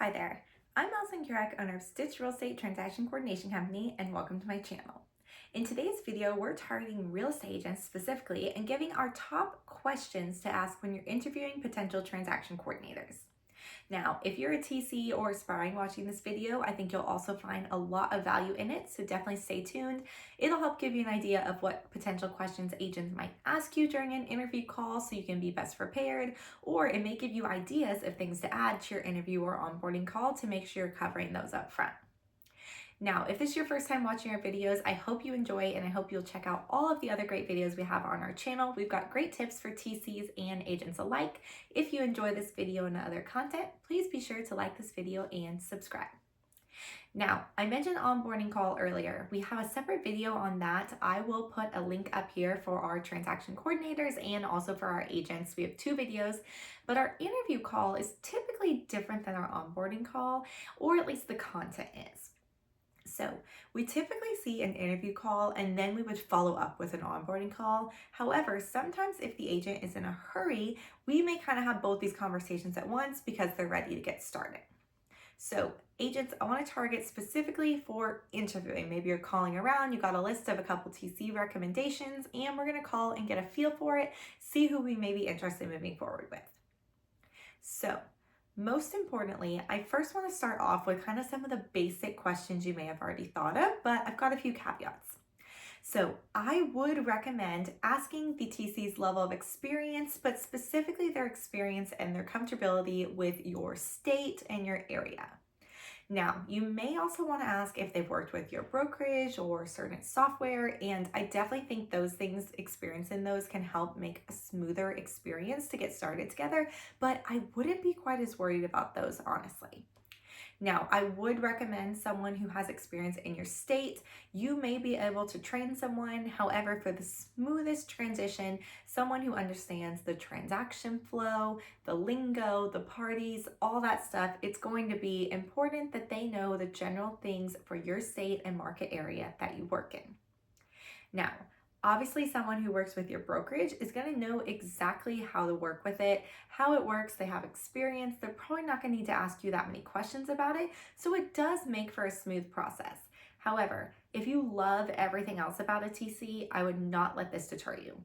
Hi there, I'm Alison Kurek, owner of Stitch Real Estate Transaction Coordination Company, and welcome to my channel. In today's video, we're targeting real estate agents specifically and giving our top questions to ask when you're interviewing potential transaction coordinators. Now, if you're a TC or aspiring watching this video, I think you'll also find a lot of value in it, so definitely stay tuned. It'll help give you an idea of what potential questions agents might ask you during an interview call so you can be best prepared, or it may give you ideas of things to add to your interview or onboarding call to make sure you're covering those up front. Now, if this is your first time watching our videos, I hope you enjoy and I hope you'll check out all of the other great videos we have on our channel. We've got great tips for TCs and agents alike. If you enjoy this video and other content, please be sure to like this video and subscribe. Now, I mentioned onboarding call earlier. We have a separate video on that. I will put a link up here for our transaction coordinators and also for our agents. We have two videos, but our interview call is typically different than our onboarding call, or at least the content is. So we typically see an interview call and then we would follow up with an onboarding call. However, sometimes if the agent is in a hurry, we may kind of have both these conversations at once because they're ready to get started. So agents, I want to target specifically for interviewing. Maybe you're calling around, you got a list of a couple TC recommendations, and we're going to call and get a feel for it, see who we may be interested in moving forward with. So most importantly, I first want to start off with kind of some of the basic questions you may have already thought of, but I've got a few caveats. So I would recommend asking the TC's level of experience, but specifically their experience and their comfortability with your state and your area. Now, you may also want to ask if they've worked with your brokerage or certain software, and I definitely think those things, experience in those can help make a smoother experience to get started together, but I wouldn't be quite as worried about those, honestly. Now, I would recommend someone who has experience in your state. You may be able to train someone. However, for the smoothest transition, someone who understands the transaction flow, the lingo, the parties, all that stuff, it's going to be important that they know the general things for your state and market area that you work in. Now, obviously, someone who works with your brokerage is going to know exactly how to work with it, how it works. They have experience. They're probably not going to need to ask you that many questions about it. So it does make for a smooth process. However, if you love everything else about a TC, I would not let this deter you.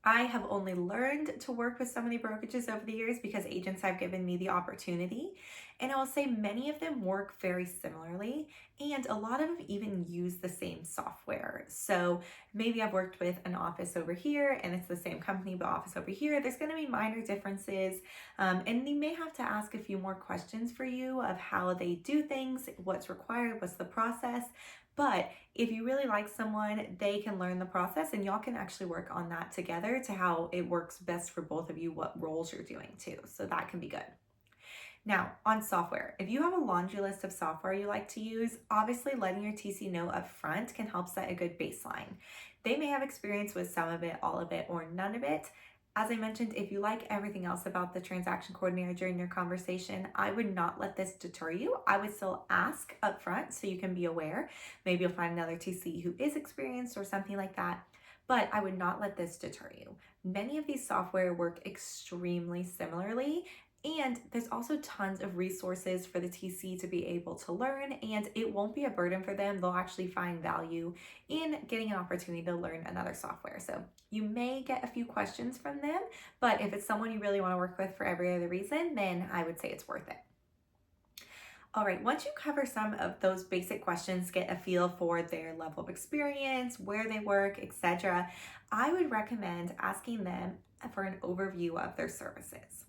I have only learned to work with so many brokerages over the years because agents have given me the opportunity. And I will say many of them work very similarly, and a lot of them even use the same software. So maybe I've worked with an office over here and it's the same company, but office over here. There's going to be minor differences. And they may have to ask a few more questions for you of how they do things, what's required, what's the process. But if you really like someone, they can learn the process and y'all can actually work on that together to how it works best for both of you, what roles you're doing too. So that can be good. Now, on software, if you have a laundry list of software you like to use, obviously letting your TC know up front can help set a good baseline. They may have experience with some of it, all of it, or none of it. As I mentioned, if you like everything else about the transaction coordinator during your conversation, I would not let this deter you. I would still ask up front so you can be aware. Maybe you'll find another TC who is experienced or something like that, but I would not let this deter you. Many of these software work extremely similarly, and there's also tons of resources for the TC to be able to learn, and it won't be a burden for them. They'll actually find value in getting an opportunity to learn another software. So you may get a few questions from them, but if it's someone you really want to work with for every other reason, then I would say it's worth it. All right, once you cover some of those basic questions, get a feel for their level of experience, where they work, etc., I would recommend asking them for an overview of their services.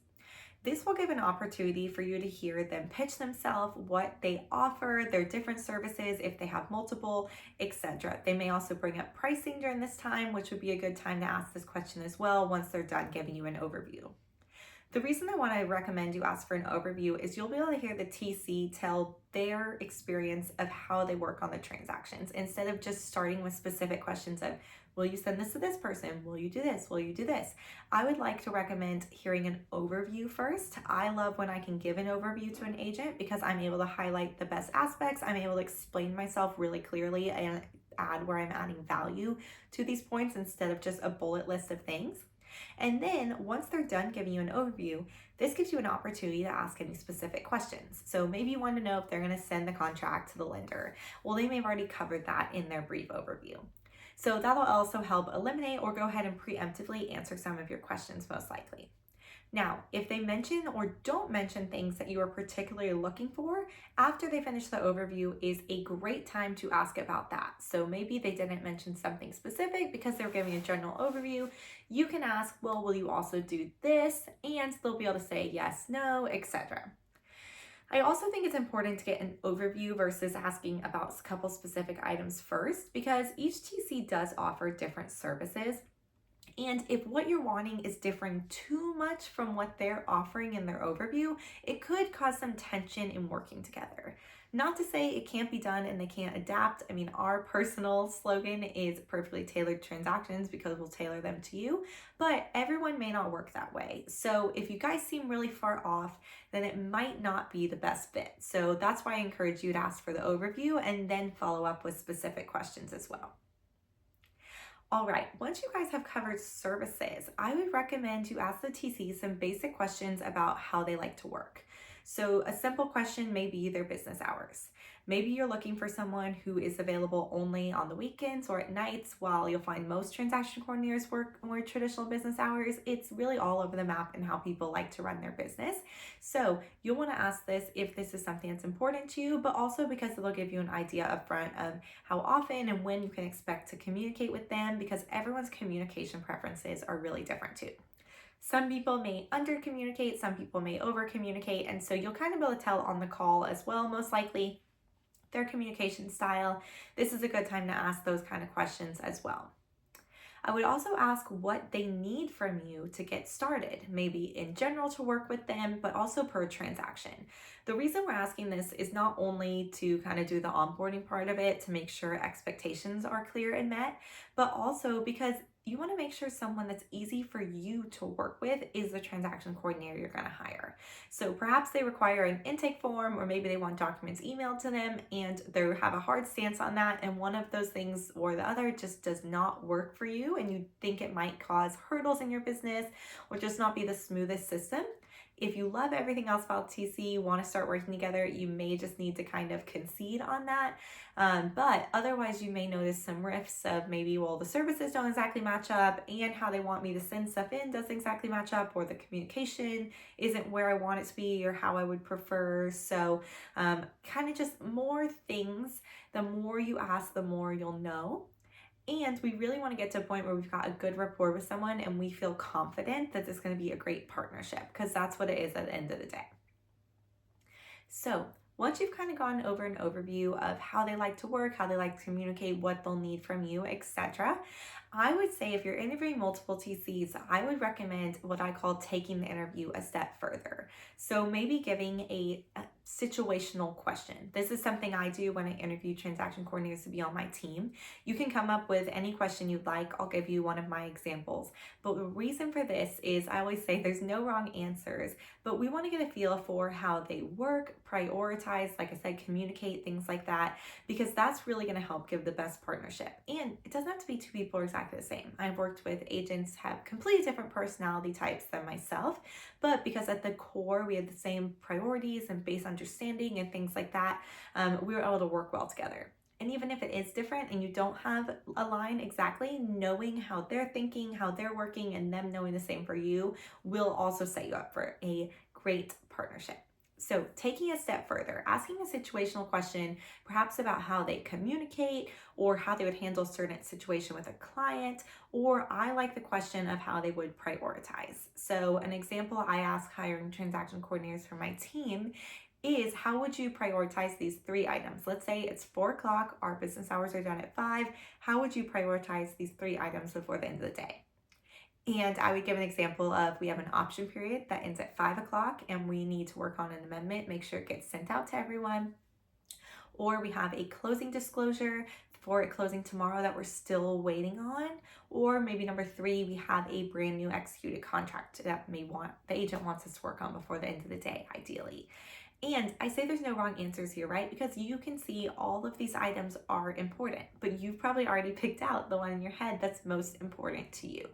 This will give an opportunity for you to hear them pitch themselves, what they offer, their different services, if they have multiple, etc. They may also bring up pricing during this time, which would be a good time to ask this question as well once they're done giving you an overview. The reason I want to recommend you ask for an overview is you'll be able to hear the TC tell their experience of how they work on the transactions instead of just starting with specific questions of, will you send this to this person? Will you do this? Will you do this? I would like to recommend hearing an overview first. I love when I can give an overview to an agent because I'm able to highlight the best aspects. I'm able to explain myself really clearly and add where I'm adding value to these points instead of just a bullet list of things. And then once they're done giving you an overview, this gives you an opportunity to ask any specific questions. So maybe you want to know if they're going to send the contract to the lender. Well, they may have already covered that in their brief overview. So that'll also help eliminate or go ahead and preemptively answer some of your questions most likely. Now, if they mention or don't mention things that you are particularly looking for, after they finish the overview is a great time to ask about that. So maybe they didn't mention something specific because they're giving a general overview. You can ask, well, will you also do this? And they'll be able to say yes, no, etc. I also think it's important to get an overview versus asking about a couple specific items first, because each TC does offer different services. And if what you're wanting is differing too much from what they're offering in their overview, it could cause some tension in working together. Not to say it can't be done and they can't adapt. I mean, our personal slogan is perfectly tailored transactions because we'll tailor them to you, but everyone may not work that way. So if you guys seem really far off, then it might not be the best fit. So that's why I encourage you to ask for the overview and then follow up with specific questions as well. All right, once you guys have covered services, I would recommend you ask the TC some basic questions about how they like to work. So a simple question may be their business hours. Maybe you're looking for someone who is available only on the weekends or at nights, while you'll find most transaction coordinators work more traditional business hours. It's really all over the map in how people like to run their business. So you'll want to ask this if this is something that's important to you, but also because it'll give you an idea up front of how often and when you can expect to communicate with them, because everyone's communication preferences are really different too. Some people may under communicate, some people may over communicate, and so you'll kind of be able to tell on the call as well, most likely, their communication style. This is a good time to ask those kind of questions as well. I would also ask what they need from you to get started, maybe in general to work with them, but also per transaction. The reason we're asking this is not only to kind of do the onboarding part of it to make sure expectations are clear and met, but also because you want to make sure someone that's easy for you to work with is the transaction coordinator you're going to hire. So perhaps they require an intake form, or maybe they want documents emailed to them and they have a hard stance on that, and one of those things or the other just does not work for you and you think it might cause hurdles in your business or just not be the smoothest system. If you love everything else about TC, want to start working together, you may just need to kind of concede on that. But otherwise, you may notice some rifts of maybe, well, the services don't exactly match up and how they want me to send stuff in doesn't exactly match up, or the communication isn't where I want it to be or how I would prefer. So kind of just more things. The more you ask, the more you'll know. And we really want to get to a point where we've got a good rapport with someone and we feel confident that it's going to be a great partnership, because that's what it is at the end of the day. So once you've kind of gone over an overview of how they like to work, how they like to communicate, what they'll need from you, etc., I would say if you're interviewing multiple TCs, I would recommend what I call taking the interview a step further. So maybe giving a situational question. This is something I do when I interview transaction coordinators to be on my team. You can come up with any question you'd like. I'll give you one of my examples. But the reason for this is I always say there's no wrong answers, but we want to get a feel for how they work, prioritize, like I said, communicate, things like that, because that's really going to help give the best partnership. And it doesn't have to be two people exactly the same. I've worked with agents have completely different personality types than myself, but because at the core we have the same priorities and base understanding and things like that, we were able to work well together. And even if it is different and you don't have a line exactly, knowing how they're thinking, how they're working, and them knowing the same for you will also set you up for a great partnership. So taking a step further, asking a situational question, perhaps about how they communicate or how they would handle a certain situation with a client, or I like the question of how they would prioritize. So an example I ask hiring transaction coordinators for my team is, how would you prioritize these 3 items? Let's say it's 4 o'clock, our business hours are done at 5. How would you prioritize these 3 items before the end of the day? And I would give an example of, we have an option period that ends at 5 o'clock and we need to work on an amendment, make sure it gets sent out to everyone. Or we have a closing disclosure for it closing tomorrow that we're still waiting on. Or maybe number 3, we have a brand new executed contract that the agent wants us to work on before the end of the day, ideally. And I say there's no wrong answers here, right? Because you can see all of these items are important, but you've probably already picked out the one in your head that's most important to you.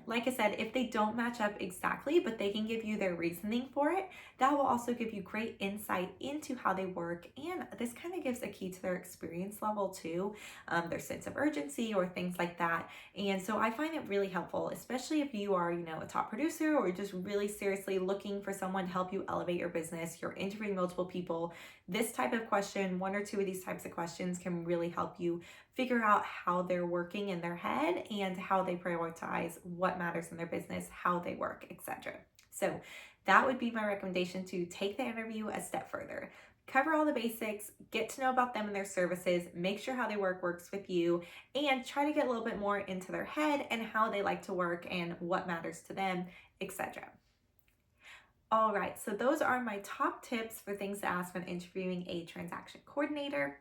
like I said, if they don't match up exactly, but they can give you their reasoning for it, that will also give you great insight into how they work. And this kind of gives a key to their experience level too, their sense of urgency or things like that. And so I find it really helpful, especially if you are, a top producer or just really seriously looking for someone to help you elevate your business. You're interviewing multiple people. This type of question, one or two of these types of questions, can really help you figure out how they're working in their head and how they prioritize what matters in their business, how they work, etc. So that would be my recommendation, to take the interview a step further. Cover all the basics, get to know about them and their services, make sure how they works with you, and try to get a little bit more into their head and how they like to work and what matters to them, etc. All right, so those are my top tips for things to ask when interviewing a transaction coordinator.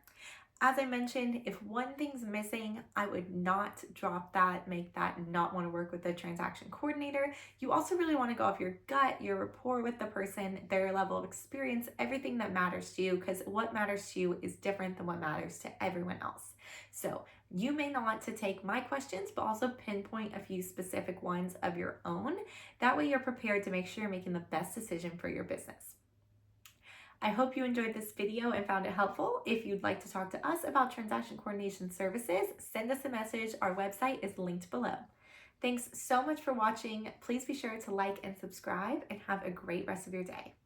As I mentioned, if one thing's missing, I would not drop that, make that not want to work with the transaction coordinator. You also really want to go off your gut, your rapport with the person, their level of experience, everything that matters to you, because what matters to you is different than what matters to everyone else. So you may not want to take my questions, but also pinpoint a few specific ones of your own. That way you're prepared to make sure you're making the best decision for your business. I hope you enjoyed this video and found it helpful. If you'd like to talk to us about transaction coordination services, send us a message. Our website is linked below. Thanks so much for watching. Please be sure to like and subscribe, and have a great rest of your day.